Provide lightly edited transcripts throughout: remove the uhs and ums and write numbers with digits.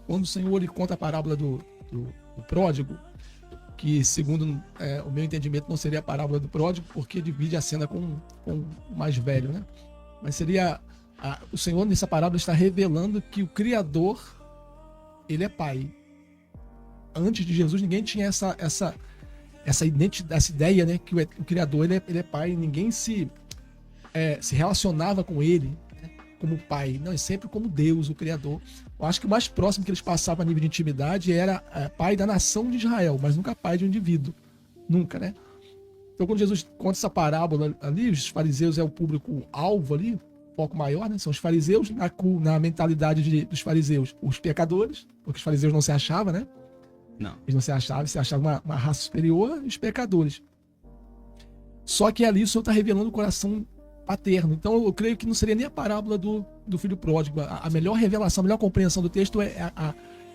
Quando o Senhor ele conta a parábola do pródigo, que segundo o meu entendimento não seria a parábola do pródigo, porque divide a cena com o mais velho, né? Mas seria o Senhor nessa parábola está revelando que o Criador ele é pai. Antes de Jesus ninguém tinha essa identidade, essa ideia, né, que o Criador ele é pai, ninguém se relacionava com ele, né, como pai, não, é sempre como Deus, o Criador. Eu acho que o mais próximo que eles passavam a nível de intimidade era pai da nação de Israel, mas nunca pai de um indivíduo, nunca, né? Então quando Jesus conta essa parábola ali, os fariseus é o público alvo ali, foco maior, né? São os fariseus, na mentalidade dos fariseus, os pecadores, porque os fariseus não se achavam, né? Não. Eles não se achavam uma raça superior, os pecadores. Só que ali o Senhor está revelando o coração paterno. Então eu creio que não seria nem a parábola do filho pródigo. A melhor revelação, a melhor compreensão do texto é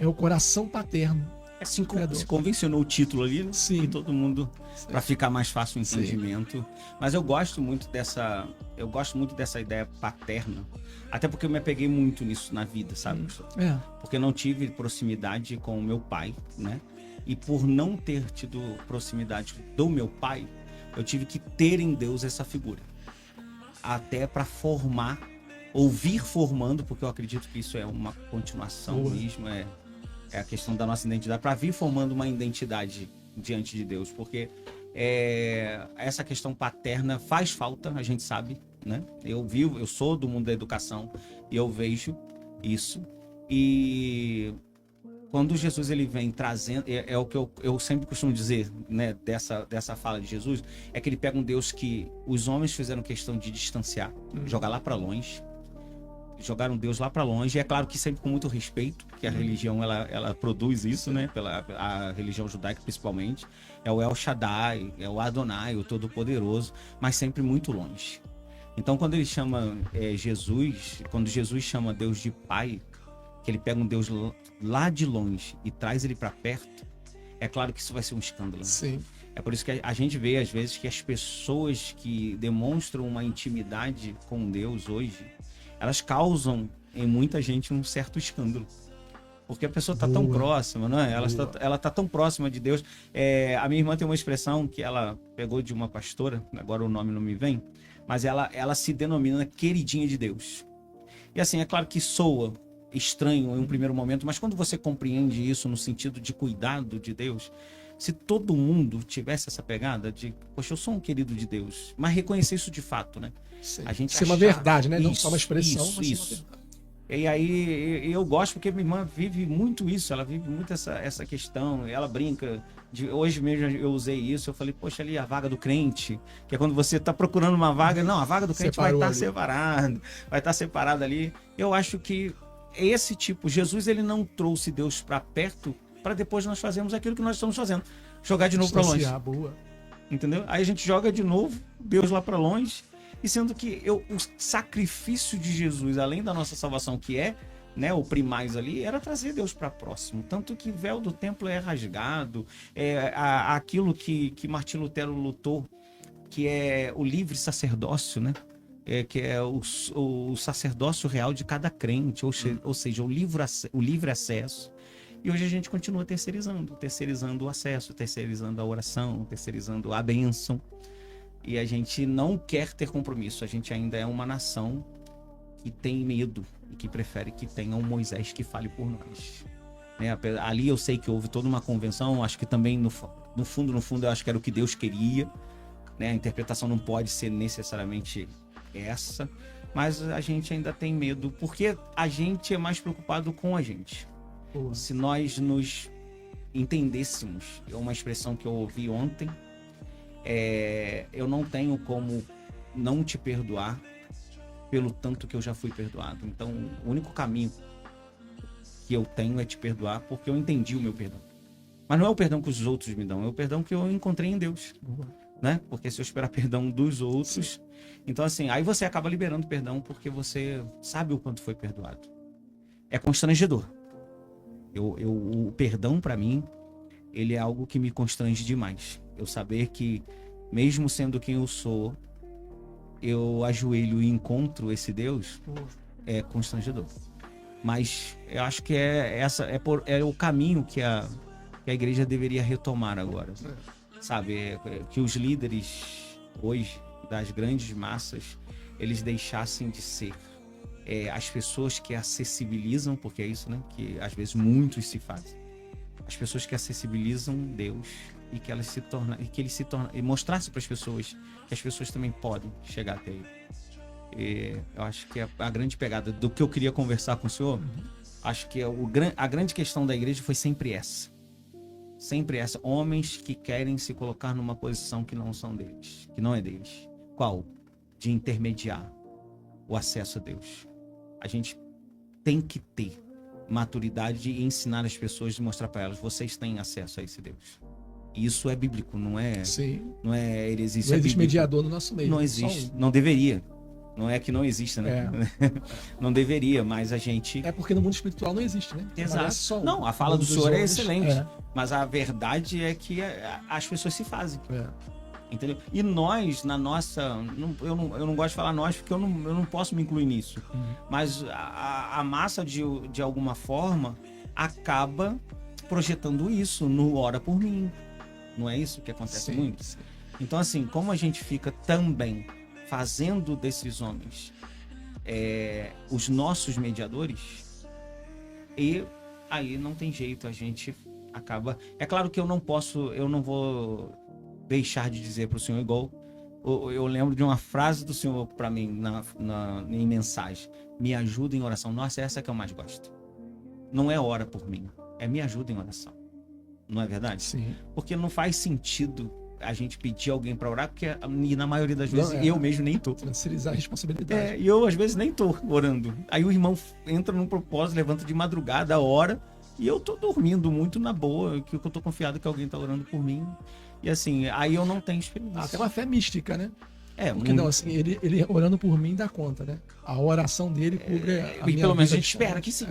o coração paterno. Assim, se convencionou o título ali, né? Sim. E todo mundo, para ficar mais fácil o entendimento. Sim. Mas eu gosto muito dessa ideia paterna, até porque eu me apeguei muito nisso na vida, sabe? Porque eu não tive proximidade com o meu pai, né? E por não ter tido proximidade do meu pai, eu tive que ter em Deus essa figura. Até para formar, ou vir formando, porque eu acredito que isso é uma continuação mesmo, é a questão da nossa identidade, para vir formando uma identidade diante de Deus, porque essa questão paterna faz falta, a gente sabe, né? Eu sou do mundo da educação e eu vejo isso, e quando Jesus ele vem trazendo, é o que eu sempre costumo dizer, né, dessa fala de Jesus, é que ele pega um Deus que os homens fizeram questão de distanciar, jogar lá para longe, jogaram Deus lá para longe, e é claro que sempre com muito respeito, porque a religião ela produz isso, né? A religião judaica principalmente, é o El Shaddai, é o Adonai, o Todo-Poderoso, mas sempre muito longe. Então quando ele chama quando Jesus chama Deus de Pai, que ele pega um Deus lá de longe e traz ele para perto, é claro que isso vai ser um escândalo. Sim. É por isso que a gente vê às vezes que as pessoas que demonstram uma intimidade com Deus hoje, elas causam em muita gente um certo escândalo. Porque a pessoa está tão próxima, não é? Ela tá tão próxima de Deus. A minha irmã tem uma expressão que ela pegou de uma pastora, agora o nome não me vem, mas ela se denomina queridinha de Deus. E assim, é claro que soa estranho em um primeiro momento, mas quando você compreende isso no sentido de cuidado de Deus, se todo mundo tivesse essa pegada de, poxa, eu sou um querido de Deus, mas reconhecer isso de fato, né? Sim. A gente ser uma verdade, né? Não só uma expressão, mas isso. E aí eu gosto porque minha irmã vive muito isso, ela vive muito essa questão, ela brinca. Hoje mesmo eu usei isso, eu falei, poxa, ali a vaga do crente, que é quando você está procurando uma vaga, não, a vaga do crente vai estar separada ali. Eu acho que esse tipo, Jesus ele não trouxe Deus para perto para depois nós fazermos aquilo que nós estamos fazendo, jogar de novo para longe. Boa. Entendeu? Aí a gente joga de novo Deus lá para longe. E sendo que o sacrifício de Jesus, além da nossa salvação, que é, né, o primais ali, era trazer Deus para próximo. Tanto que o véu do templo é rasgado, aquilo que Martim Lutero lutou, que é o livre sacerdócio, né? Que é o sacerdócio real de cada crente, ou seja, o livre acesso. E hoje a gente continua terceirizando o acesso, terceirizando a oração, terceirizando a bênção. E a gente não quer ter compromisso. A gente ainda é uma nação que tem medo e que prefere que tenha um Moisés que fale por nós. Né? Ali eu sei que houve toda uma convenção. Acho que também, no fundo, eu acho que era o que Deus queria. Né? A interpretação não pode ser necessariamente essa. Mas a gente ainda tem medo, porque a gente é mais preocupado com a gente. Se nós nos entendêssemos, é uma expressão que eu ouvi ontem, eu não tenho como não te perdoar pelo tanto que eu já fui perdoado. Então, o único caminho que eu tenho é te perdoar porque eu entendi o meu perdão. Mas não é o perdão que os outros me dão, é o perdão que eu encontrei em Deus. Né? Porque se eu esperar perdão dos outros... Então, assim, aí você acaba liberando perdão porque você sabe o quanto foi perdoado. É constrangedor. O perdão, para mim, ele é algo que me constrange demais. Eu saber que, mesmo sendo quem eu sou, eu ajoelho e encontro esse Deus, é constrangedor. Mas eu acho que é o caminho que a igreja deveria retomar agora. Sabe? Que os líderes hoje, das grandes massas, eles deixassem de ser as pessoas que acessibilizam, porque é isso, né? Que às vezes muitos se fazem. As pessoas que acessibilizam Deus e que elas se tornam, e que ele se torna, e mostrasse para as pessoas que as pessoas também podem chegar até ele. E eu acho que a grande pegada do que eu queria conversar com o senhor, acho que a grande questão da igreja foi sempre essa. Sempre essa. Homens que querem se colocar numa posição que não são deles, que não é deles. Qual? De intermediar o acesso a Deus. A gente tem que ter maturidade de ensinar as pessoas, de mostrar para elas, vocês têm acesso a esse Deus. Isso é bíblico, não é? Sim. Não é heresia. Não existe mediador no nosso meio. Não existe, não deveria. Não é que não exista, né? Não deveria, mas a gente... É porque no mundo espiritual não existe, né? Exato. Não, a fala do senhor é excelente. Mas a verdade é que as pessoas se fazem. Entendeu? E nós, na nossa... Eu não gosto de falar nós, porque eu não posso me incluir nisso. Mas a massa, de alguma forma, acaba projetando isso no ora por mim. Não é isso que acontece muito? Sim. Então, assim, como a gente fica também fazendo desses homens os nossos mediadores, e aí não tem jeito, a gente acaba... É claro que eu não vou deixar de dizer para o senhor, igual eu lembro de uma frase do senhor para mim em mensagem: me ajuda em oração. Nossa, essa é que eu mais gosto. Não é ora por mim, é me ajuda em oração. Não é verdade? Sim. Porque não faz sentido a gente pedir alguém para orar, porque na maioria das vezes eu mesmo nem tô. Transferizar a responsabilidade. E eu às vezes nem tô orando. Aí o irmão entra num propósito, levanta de madrugada, ora, e eu tô dormindo muito na boa, que eu tô confiado que alguém tá orando por mim. E assim, aí eu não tenho experiência. Até uma fé mística, né? Porque muito... não, assim, ele orando por mim dá conta, né? A oração dele cobre a minha e pelo menos a gente vida. espera que sim.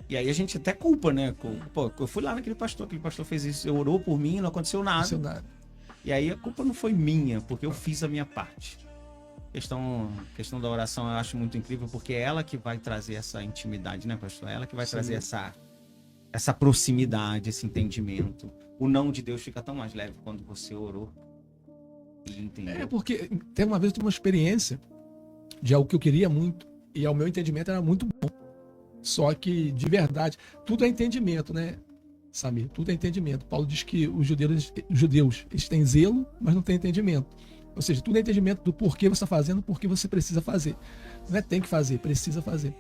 E aí a gente até culpa, né? Pô, eu fui lá naquele pastor fez isso, eu orou por mim, não aconteceu nada. E aí a culpa não foi minha, porque eu fiz a minha parte. Questão da oração eu acho muito incrível, porque é ela que vai trazer essa intimidade, né, pastor? É ela que vai trazer essa proximidade, esse entendimento. O não de Deus fica tão mais leve quando você orou e entendeu. Porque uma vez eu tive uma experiência de algo que eu queria muito, e ao meu entendimento era muito bom. Só que, de verdade, tudo é entendimento, né, Samir? Tudo é entendimento. Paulo diz que os judeus eles têm zelo, mas não têm entendimento. Ou seja, tudo é entendimento do porquê você está fazendo, porque você precisa fazer. Não é tem que fazer, precisa fazer.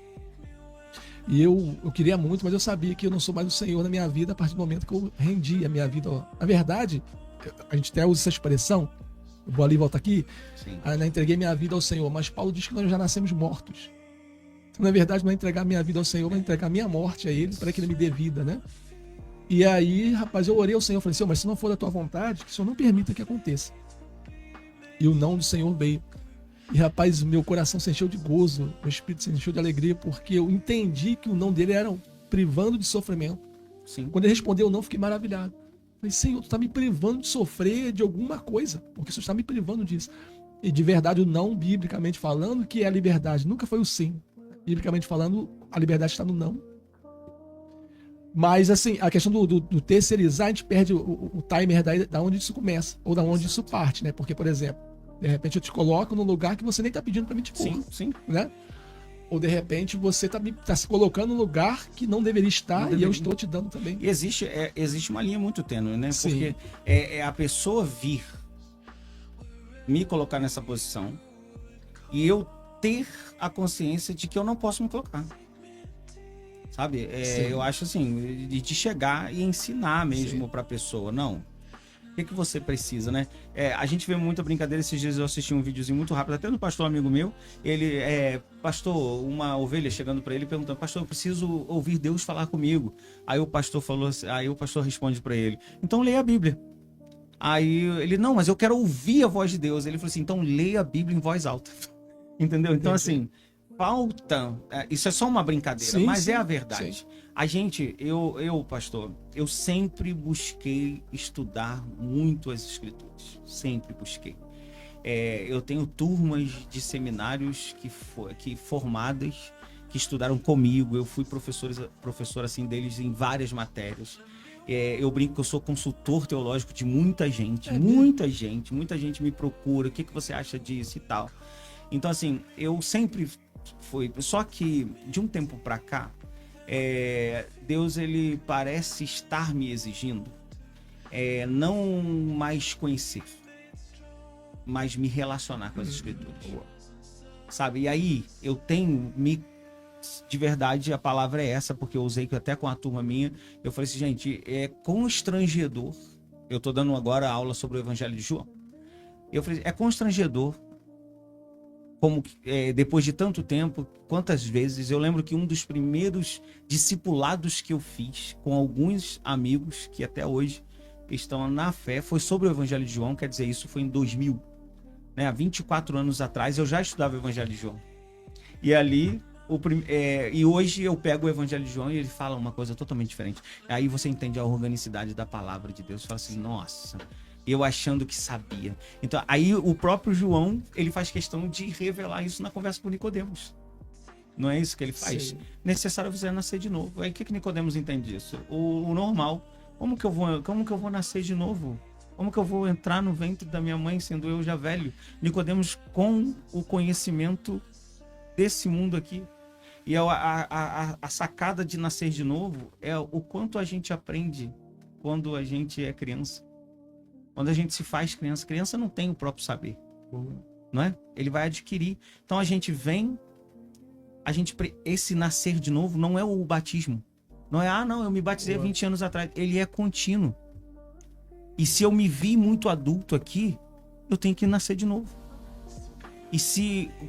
E eu queria muito, mas eu sabia que eu não sou mais o Senhor na minha vida a partir do momento que eu rendi a minha vida. Na verdade, a gente até usa essa expressão, eu vou ali e volto aqui, eu entreguei minha vida ao Senhor, mas Paulo diz que nós já nascemos mortos. Então, na verdade, não é entregar minha vida ao Senhor, mas entregar minha morte a Ele, para que Ele me dê vida, né? E aí, rapaz, eu orei ao Senhor, falei, Senhor, mas se não for da tua vontade, que o Senhor não permita que aconteça. E o não do Senhor veio. E, rapaz, meu coração se encheu de gozo, meu espírito se encheu de alegria, porque eu entendi que o não dele era privando de sofrimento. Sim. Quando ele respondeu o não, fiquei maravilhado. Falei, Senhor, tu está me privando de sofrer de alguma coisa, porque o Senhor está me privando disso. E de verdade, o não, biblicamente falando, que é a liberdade, nunca foi o sim. Biblicamente falando, a liberdade está no não. Mas, assim, a questão do terceirizar, a gente perde o timer da onde isso começa, ou da onde isso parte, né? Porque, por exemplo, de repente eu te coloco num lugar que você nem tá pedindo para me te pôr. Sim. Né? Ou, de repente, você tá se colocando num lugar que não deveria estar e eu estou te dando também. E existe uma linha muito tênue, né? Sim. Porque é a pessoa vir me colocar nessa posição e eu ter a consciência de que eu não posso me colocar. Sabe? Eu acho assim, de chegar e ensinar mesmo para a pessoa. Não. O que você precisa, né? A gente vê muita brincadeira. Esses dias eu assisti um videozinho muito rápido, até do pastor amigo meu. Ele pastor, uma ovelha chegando para ele perguntando: pastor, eu preciso ouvir Deus falar comigo. Aí o pastor falou assim, aí o pastor responde para ele: então leia a Bíblia. Aí ele: não, mas eu quero ouvir a voz de Deus. Ele falou assim: então leia a Bíblia em voz alta. Entendeu? Então, assim, falta... isso é só uma brincadeira, mas é a verdade. Sim. A gente, pastor, eu sempre busquei estudar muito as Escrituras. Sempre busquei. Eu tenho turmas de seminários que formadas que estudaram comigo. Eu fui professor assim, deles em várias matérias. Eu brinco que eu sou consultor teológico de muita gente. Muita gente me procura. O que você acha disso e tal? Então, assim, eu sempre fui... Só que, de um tempo pra cá, Deus, ele parece estar me exigindo não mais conhecer, mas me relacionar com as Escrituras. Sabe? E aí, eu tenho de verdade, a palavra é essa, porque eu usei até com a turma minha. Eu falei assim, gente, é constrangedor. Eu tô dando agora aula sobre o Evangelho de João. Eu falei, é constrangedor, como depois de tanto tempo, quantas vezes. Eu lembro que um dos primeiros discipulados que eu fiz com alguns amigos que até hoje estão na fé foi sobre o Evangelho de João. Quer dizer, isso foi em 2000, né? Há 24 anos atrás eu já estudava o Evangelho de João. E ali e hoje eu pego o Evangelho de João e ele fala uma coisa totalmente diferente. Aí você entende a organicidade da palavra de Deus. Você fala assim, nossa, eu achando que sabia. Então aí o próprio João, ele faz questão de revelar isso na conversa com Nicodemos. Não é isso que ele faz? Sim. Necessário você nascer de novo. Aí o que Nicodemos entende disso? O normal. Como que eu vou nascer de novo? Como que eu vou entrar no ventre da minha mãe sendo eu já velho? Nicodemos, com o conhecimento desse mundo aqui. E a sacada de nascer de novo é o quanto a gente aprende quando a gente é criança. Quando a gente se faz criança. Criança não tem o próprio saber, não é? Ele vai adquirir. Então a gente vem, esse nascer de novo não é o batismo. Não é, não, eu me batizei há 20 anos atrás. Ele é contínuo. E se eu me vi muito adulto aqui, eu tenho que nascer de novo.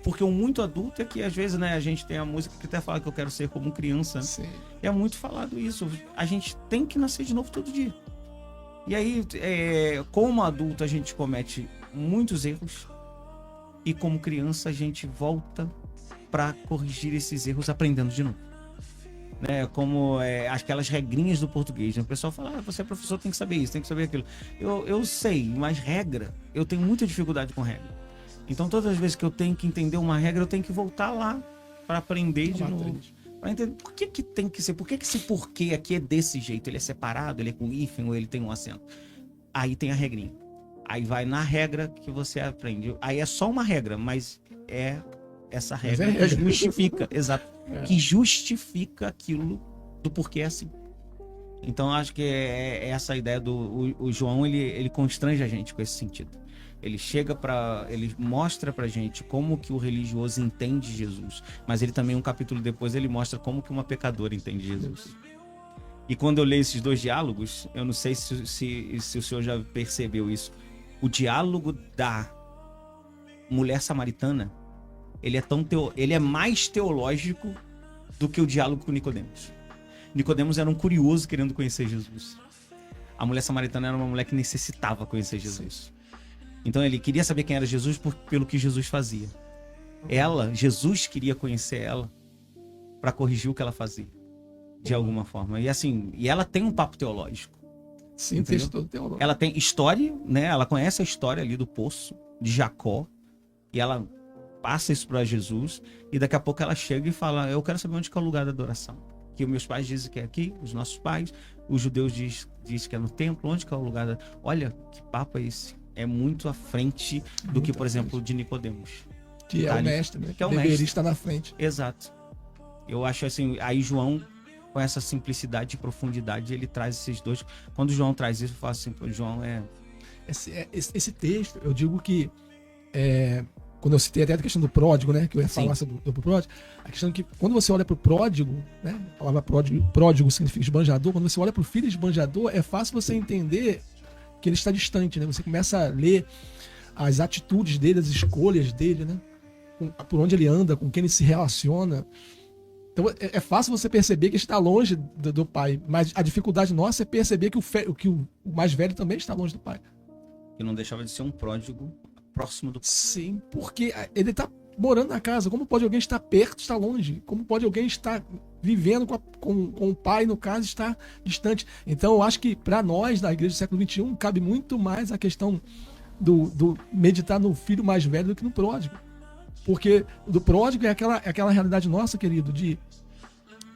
Porque o muito adulto é que às vezes, né, a gente tem a música que até fala que eu quero ser como criança. Sim. É muito falado isso. A gente tem que nascer de novo todo dia. E aí, como adulto, a gente comete muitos erros. E como criança, a gente volta para corrigir esses erros aprendendo de novo. Né? Como aquelas regrinhas do português. Né? O pessoal fala, você é professor, tem que saber isso, tem que saber aquilo. Eu sei, mas regra, eu tenho muita dificuldade com regra. Então, todas as vezes que eu tenho que entender uma regra, eu tenho que voltar lá para aprender de novo. Para entender por que tem que ser, por que esse porquê aqui é desse jeito, ele é separado, ele é com hífen ou ele tem um acento. Aí tem a regrinha. Aí vai na regra que você aprende. Aí é só uma regra, mas essa regra que justifica, exato, que justifica aquilo do porquê é assim. Então, acho que é essa a ideia o João, ele constrange a gente com esse sentido. Ele ele mostra pra gente como que o religioso entende Jesus. Mas ele também, um capítulo depois, ele mostra como que uma pecadora entende Jesus. E quando eu leio esses dois diálogos, eu não sei se o senhor já percebeu isso. O diálogo da mulher samaritana, ele é mais teológico do que o diálogo com Nicodemos. Nicodemos era um curioso querendo conhecer Jesus. A mulher samaritana era uma mulher que necessitava conhecer Jesus. Então ele queria saber quem era Jesus pelo que Jesus fazia. Jesus queria conhecer ela para corrigir o que ela fazia, de alguma forma. E assim, ela tem um papo teológico. Sim, o texto todo teológico. Ela tem história, né? Ela conhece a história ali do poço de Jacó e ela passa isso para Jesus e daqui a pouco ela chega e fala: eu quero saber onde que é o lugar da adoração. Que os meus pais dizem que é aqui, os nossos pais, os judeus diz que é no templo, onde que é o lugar da... Olha, que papo é esse? É muito à frente do que, por exemplo, de Nicodemos. Que é o mestre, né? Que é o deveria mestre. estar na frente. Exato. Eu acho assim, aí João, com essa simplicidade e profundidade, ele traz esses dois. Quando João traz isso, eu falo assim, pô, João Esse texto, eu digo que quando eu citei até a questão do pródigo, né? Que eu ia falar do pródigo, a questão que quando você olha para o pródigo, né? A palavra pródigo significa esbanjador. Quando você olha para o filho esbanjador, é fácil você entender que ele está distante, né? Você começa a ler as atitudes dele, as escolhas dele, né? Por onde ele anda, com quem ele se relaciona. Então é fácil você perceber que está longe do pai, mas a dificuldade nossa é perceber que o mais velho também está longe do pai. Que não deixava de ser um pródigo próximo do pai. Sim, porque ele está morando na casa. Como pode alguém estar perto e estar longe? Como pode alguém estar vivendo com o pai, no caso, estar distante? Então eu acho que para nós, da igreja do século XXI, cabe muito mais a questão do meditar no filho mais velho do que no pródigo. Porque do pródigo é aquela realidade nossa, querido,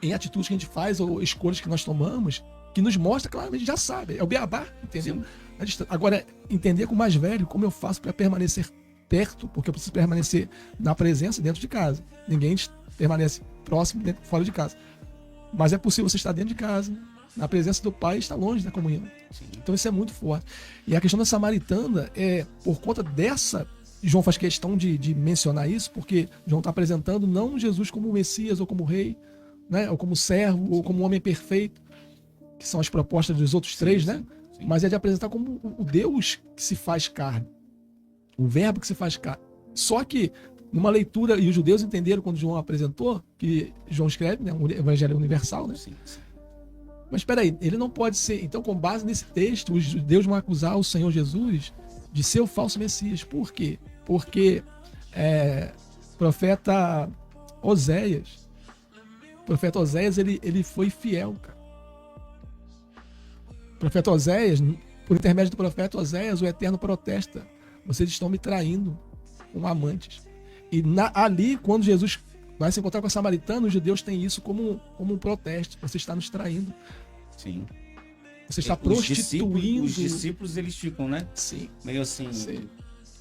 em atitudes que a gente faz ou escolhas que nós tomamos, que nos mostra claramente, já sabe. É o beabá, entendeu? Agora, entender com o mais velho como eu faço para permanecer perto, porque eu preciso permanecer na presença dentro de casa. Ninguém permanece próximo fora de casa. Mas é possível você estar dentro de casa, na presença do Pai, e estar longe da comunhão. Sim. Então isso é muito forte. E a questão da samaritana por conta dessa, João faz questão de mencionar isso, porque João está apresentando não Jesus como Messias ou como rei, né, ou como servo, ou como homem perfeito, que são as propostas dos outros três, né? Sim. Mas é de apresentar como o Deus que se faz carne, o verbo que se faz carne. Só que numa leitura, e os judeus entenderam quando João apresentou, que João escreve, né, um evangelho universal, né? Sim. Mas espera aí, ele não pode ser. Então, com base nesse texto, os judeus vão acusar o Senhor Jesus de ser o falso Messias. Por quê? Porque profeta Oséias, ele foi fiel, cara. O profeta Oséias, por intermédio do profeta Oséias, o Eterno protesta: vocês estão me traindo com amantes. E ali, quando Jesus vai se encontrar com a samaritana, os judeus têm isso como um protesto. Você está nos traindo. Sim. Você está prostituindo. Os discípulos, eles ficam, né? Sim. Meio assim. Sim.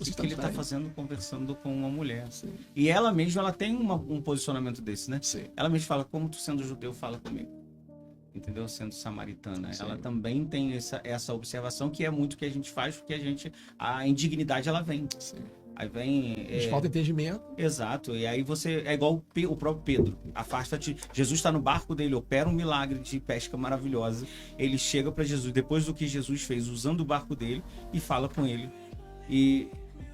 O que ele está fazendo conversando com uma mulher. Sim. E ela mesma, ela tem um posicionamento desse, né? Sim. Ela mesma fala: como tu sendo judeu, fala comigo. Entendeu? Sendo samaritana. Sim. Ela também tem essa observação, que é muito o que a gente faz, porque a indignidade, ela vem. Sim. Aí vem... falta entendimento. Exato. E aí você... É igual o próprio Pedro. Afasta-te. Jesus está no barco dele, opera um milagre de pesca maravilhosa. Ele chega para Jesus, depois do que Jesus fez, usando o barco dele, e fala com ele. E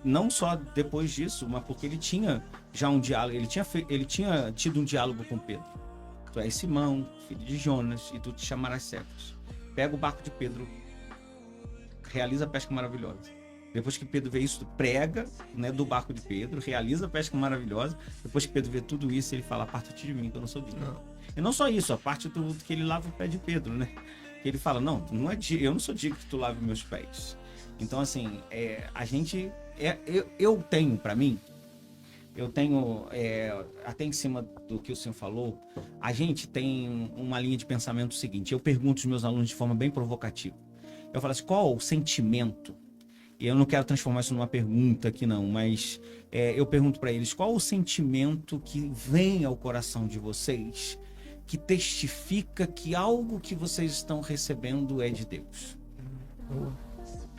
não só depois disso, mas porque ele tinha já um diálogo. Ele tinha tido um diálogo com Pedro. Tu és Simão, filho de Jonas, e tu te chamarás Cefas. Pega o barco de Pedro, realiza a pesca maravilhosa. Depois que Pedro vê isso, prega, né, do barco de Pedro, realiza a pesca maravilhosa. Depois que Pedro vê tudo isso, ele fala: aparta-te de mim, que eu não sou digno. Não. E não só isso, a parte do que ele lava o pé de Pedro, né? Que ele fala: não, eu não sou digno que tu lave meus pés. Então, assim, a gente... eu tenho, para mim, até em cima do que o senhor falou, a gente tem uma linha de pensamento seguinte. Eu pergunto aos meus alunos de forma bem provocativa. Eu falo assim: qual o sentimento? E eu não quero transformar isso numa pergunta aqui não, mas eu pergunto para eles: qual o sentimento que vem ao coração de vocês que testifica que algo que vocês estão recebendo é de Deus?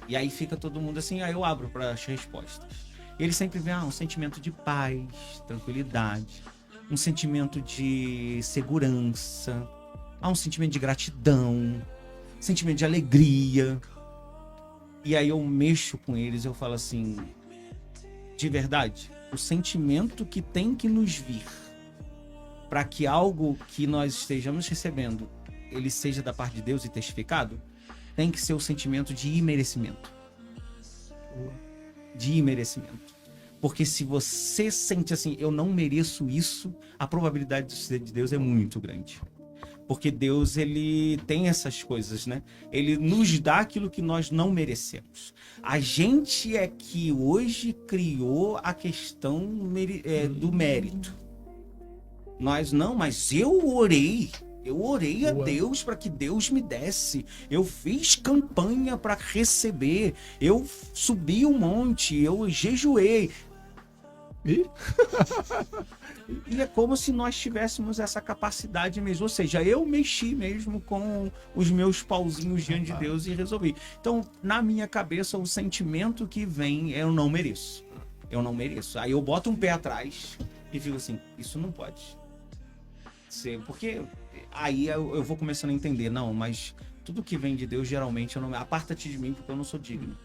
E aí fica todo mundo assim, aí eu abro para as respostas. Eles sempre veem um sentimento de paz, tranquilidade, um sentimento de segurança, um sentimento de gratidão, sentimento de alegria. E aí eu mexo com eles, eu falo assim: de verdade, o sentimento que tem que nos vir para que algo que nós estejamos recebendo, ele seja da parte de Deus e testificado, tem que ser o sentimento de imerecimento. De imerecimento. Porque se você sente assim: eu não mereço isso, a probabilidade de ser de Deus é muito grande. Porque Deus, ele tem essas coisas, né? Ele nos dá aquilo que nós não merecemos. A gente é que hoje criou a questão do mérito. Nós não, mas eu orei a Deus para que Deus me desse. Eu fiz campanha para receber. Eu subi um monte, eu jejuei. E é como se nós tivéssemos essa capacidade mesmo. Ou seja, eu mexi mesmo com os meus pauzinhos diante de Deus e resolvi. Então, na minha cabeça, o sentimento que vem é: eu não mereço. Eu não mereço. Aí eu boto um pé atrás e fico assim: isso não pode ser. Porque aí eu vou começando a entender: não, mas tudo que vem de Deus, geralmente, eu não... aparta-te de mim, porque eu não sou digno.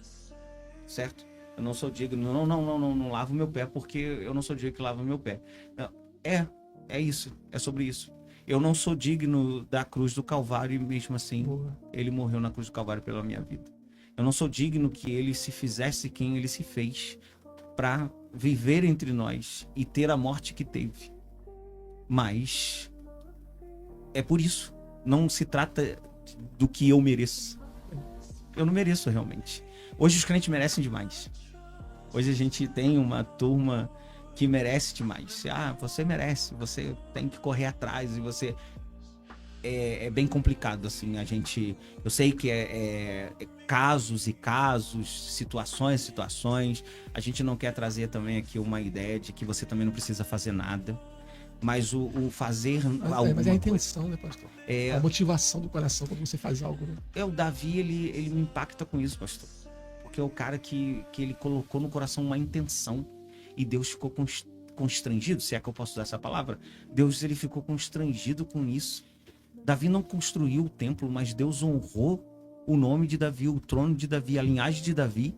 Certo? Eu não sou digno, não lavo meu pé, porque eu não sou digno que lava meu pé. Não, é isso, é sobre isso. Eu não sou digno da cruz do Calvário e mesmo assim, ele morreu na cruz do Calvário pela minha vida. Eu não sou digno que ele se fizesse quem ele se fez para viver entre nós e ter a morte que teve. Mas é por isso, não se trata do que eu mereço. Eu não mereço realmente. Hoje os crentes merecem demais. Hoje a gente tem uma turma que merece demais. Ah, você merece, você tem que correr atrás e você... É bem complicado, assim, a gente... Eu sei que é casos e casos, situações e situações. A gente não quer trazer também aqui uma ideia de que você também não precisa fazer nada. Mas o fazer alguma Mas é a coisa... intenção, né, pastor? A motivação do coração quando você faz algo, né? O Davi, ele me impacta com isso, pastor. Porque é o cara que ele colocou no coração uma intenção e Deus ficou constrangido, se é que eu posso usar essa palavra. Deus, ele ficou constrangido com isso. Davi não construiu o templo, mas Deus honrou o nome de Davi, o trono de Davi, a linhagem de Davi.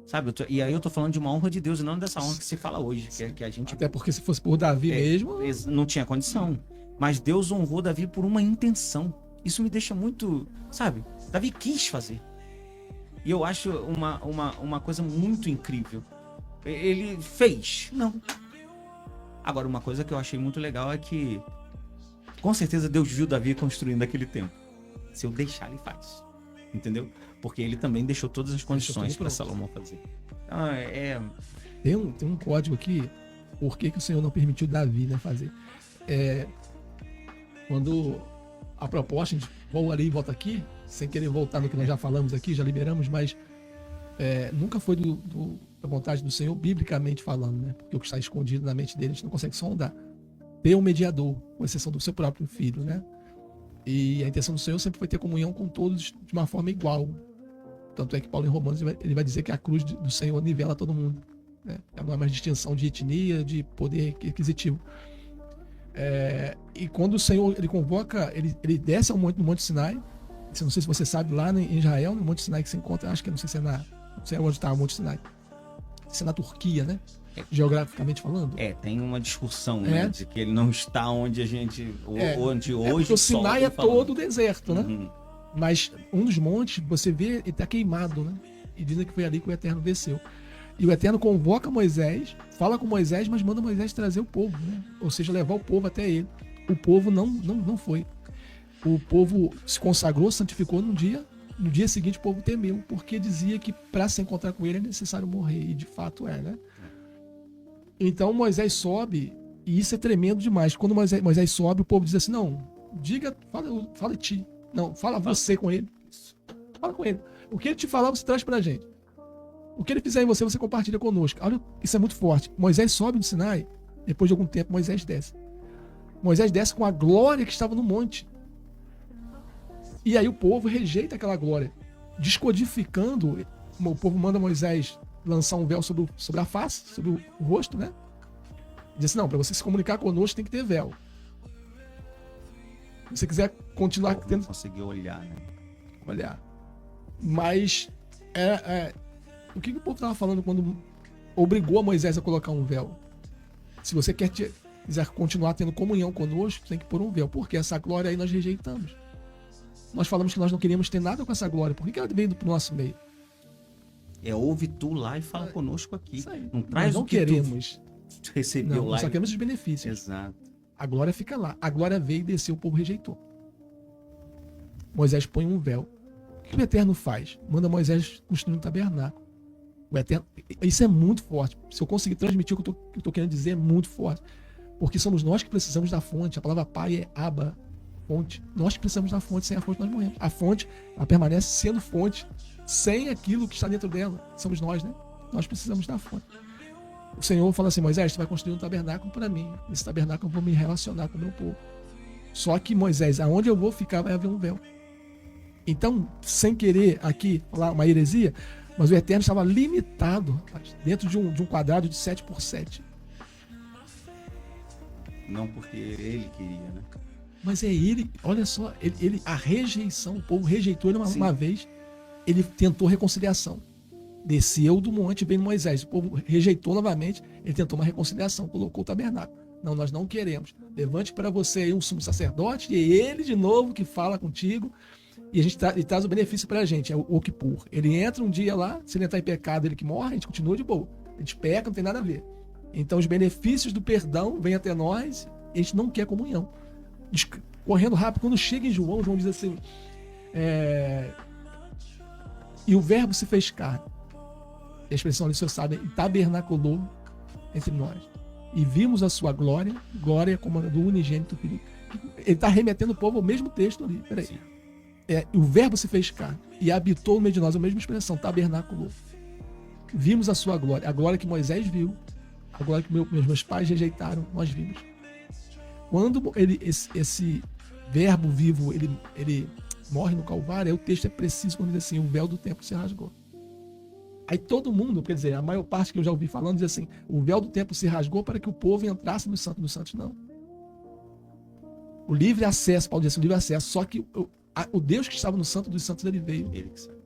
Sabe? E aí eu tô falando de uma honra de Deus e não dessa honra que se fala hoje. Que a gente... Até porque se fosse por Davi mesmo... Não tinha condição. Mas Deus honrou Davi por uma intenção. Isso me deixa muito... Sabe? Davi quis fazer. E eu acho uma coisa muito incrível. Ele fez. Não. Agora, uma coisa que eu achei muito legal é que... Com certeza Deus viu Davi construindo aquele templo. Se eu deixar, ele faz. Entendeu? Porque ele também deixou todas as condições para Salomão fazer. Então, Tem um código aqui. Por que o Senhor não permitiu Davi, né, fazer? Quando a proposta, a gente volta ali e volta aqui, sem querer voltar no que nós já falamos aqui, já liberamos, mas nunca foi da vontade do Senhor, biblicamente falando, né? Porque o que está escondido na mente dele, a gente não consegue sondar. Ter um mediador, com exceção do seu próprio filho, né? E a intenção do Senhor sempre foi ter comunhão com todos de uma forma igual. Tanto é que Paulo em Romanos ele vai dizer que a cruz do Senhor nivela todo mundo, né? Não é mais distinção de etnia, de poder aquisitivo. E quando o Senhor ele convoca, ele desce ao no Monte Sinai. Não sei se você sabe, lá em Israel, no Monte Sinai que se encontra, acho que não sei se não sei onde está o Monte Sinai. Se é na Turquia, né? Geograficamente falando. Tem uma discussão, né, de que ele não está onde a gente... Onde hoje... Porque o Sinai é todo deserto, né? Uhum. Mas um dos montes, você vê, ele está queimado, né? E dizem que foi ali que o Eterno desceu. E o Eterno convoca Moisés, fala com Moisés, mas manda Moisés trazer o povo, né? Ou seja, levar o povo até ele. O povo não foi. O povo se consagrou, santificou num dia. No dia seguinte o povo temeu, porque dizia que para se encontrar com ele é necessário morrer. E de fato né? Então Moisés sobe, e isso é tremendo demais. Quando Moisés sobe, o povo diz assim: não, fala ti. Não, fala você com ele. Fala com ele. O que ele te falar, você traz pra gente. O que ele fizer em você, você compartilha conosco. Olha, isso é muito forte. Moisés sobe no Sinai, depois de algum tempo, Moisés desce. Moisés desce com a glória que estava no monte. E aí o povo rejeita aquela glória, descodificando. O povo manda Moisés lançar um véu sobre a face, sobre o rosto, né? Diz assim: não, para você se comunicar conosco tem que ter véu. Se você quiser continuar tendo... conseguir olhar, né? Olhar. Mas o que o povo estava falando quando obrigou a Moisés a colocar um véu? Se você quiser continuar tendo comunhão conosco, tem que pôr um véu. Porque essa glória aí nós rejeitamos. Nós falamos que nós não queríamos ter nada com essa glória. Por que ela veio do nosso meio? Ouve tu lá e fala conosco aqui. Isso aí. Não traz nós não o que queremos. tu recebeu Não, lá. nós só queremos os benefícios. Exato. A glória fica lá. A glória veio e desceu, o povo rejeitou. Moisés põe um véu. O que o Eterno faz? Manda Moisés construir um tabernáculo. O Eterno... Isso é muito forte. Se eu conseguir transmitir o que eu estou querendo dizer, é muito forte. Porque somos nós que precisamos da fonte. A palavra pai é Abba, fonte. Nós que precisamos da fonte. Sem a fonte nós morremos. A fonte, ela permanece sendo fonte. Sem aquilo que está dentro dela. Somos nós, né? Nós precisamos da fonte. O Senhor fala assim: Moisés, tu vai construir um tabernáculo para mim. Nesse tabernáculo eu vou me relacionar com o meu povo. Só que, Moisés, aonde eu vou ficar vai haver um véu. Então, sem querer aqui falar uma heresia, mas o Eterno estava limitado, rapaz, dentro de um quadrado de 7x7. Não porque ele queria, né? Mas é ele, olha só, a rejeição, o povo rejeitou ele uma vez, ele tentou reconciliação. Desceu do monte, veio Moisés, o povo rejeitou novamente, ele tentou uma reconciliação, colocou o tabernáculo. Não, nós não queremos. Levante para você aí um sumo sacerdote, e é ele de novo que fala contigo, e a gente ele traz o benefício para a gente, é o Kippur. Ele entra um dia lá, se ele entrar em pecado, ele que morre, a gente continua de boa. A gente peca, não tem nada a ver. Então os benefícios do perdão vêm até nós, e a gente não quer comunhão. Correndo rápido, quando chega em João diz assim: e o verbo se fez carne. E a expressão ali, o senhor sabe, tabernaculou entre nós. E vimos a sua glória, glória como a do unigênito Filho. Ele está remetendo o povo ao mesmo texto ali. Peraí. O verbo se fez carne e habitou no meio de nós, a mesma expressão, tabernáculo. Vimos a sua glória, a glória que Moisés viu, a glória que meus pais rejeitaram, nós vimos. Quando esse verbo vivo, ele morre no Calvário, aí o texto é preciso quando diz assim, o véu do templo se rasgou. Aí todo mundo, quer dizer, a maior parte que eu já ouvi falando, diz assim, o véu do templo se rasgou para que o povo entrasse no Santo dos Santos. Não. O livre acesso, Paulo diz assim, o livre acesso, só que o Deus que estava no Santo dos Santos, ele veio. Ele que sabe.